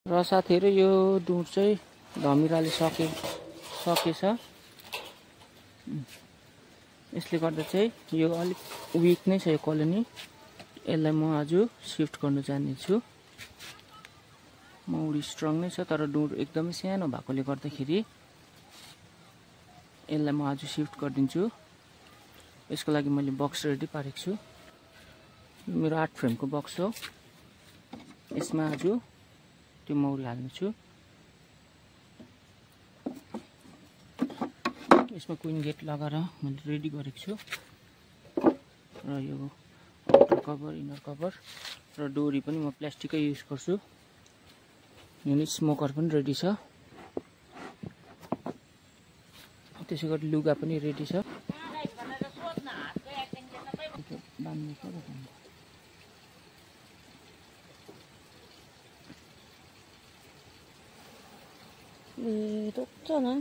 र साथीहरु यो डुर चाहिँ धमिराले सकेछ। यसले गर्दा चाहिँ यो अलिक विक नै छ यो कोलोनी। यसलाई म आज शिफ्ट गर्न जानेछु। मौरी स्ट्रङ नै छ तर डुर एकदमै सानो भएकोले गर्दाखेरि यसलाई म आज शिफ्ट गरिदिन्छु। यसको लागि मैले बक्स रेडी पारेको छु। मेरो 8 फ्रेमको बक्स हो। यसमा आज त्यो मौरी हाल्नेछु। यसमा क्वीन गेट लगाएर मैले रेडी गरेको छु। र यो आउटर कभर, इनर कभर र डोरी पनि म प्लास्टिकै युज गर्छु। यो स्मोकर पनि रेडी छ। त्यसै गरी लुगा पनि रेडी छ। 덥잖아.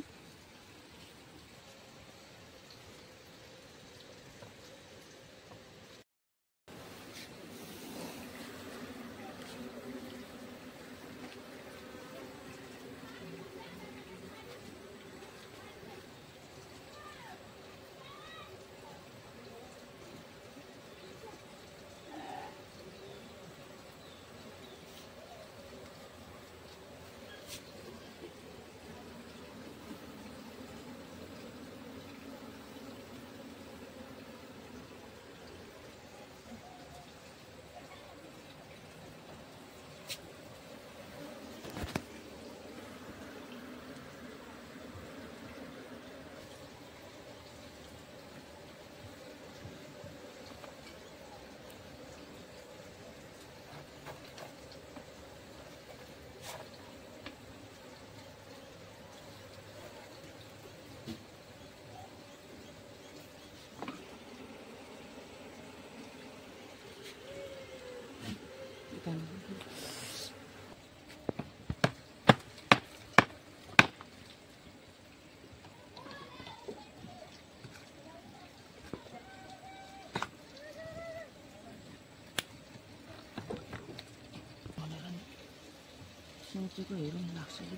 सोचेको हेरौँ लाग्छ कि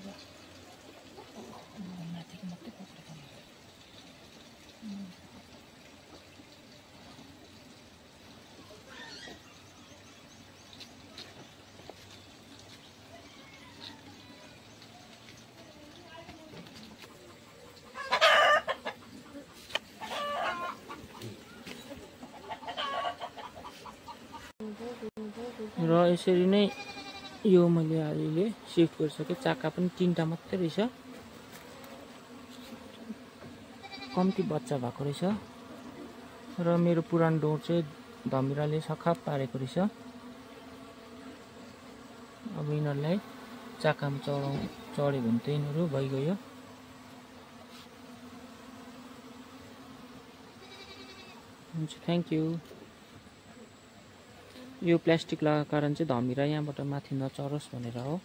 माथिको मात्रै पक्रेको र यसरी नै यो मैले अहिले शिफ्ट गरिसकेँ। चाका पनि 3टा मात्रै रहेछ। कम्ती बच्चा भएको रहेछ। र मेरो पुरानो डोर चाहिँ धमिराले सखा पारेको रहेछ। अब यिनीहरूलाई चाकामा चढ्यो भने त यिनीहरू भइगयो। हुन्छ, थ्याङ्क यू। यो प्लास्टिक लगाएको कारण चाहिँ धमिरा यहाँबाट माथि नचरोस् भनेर हो।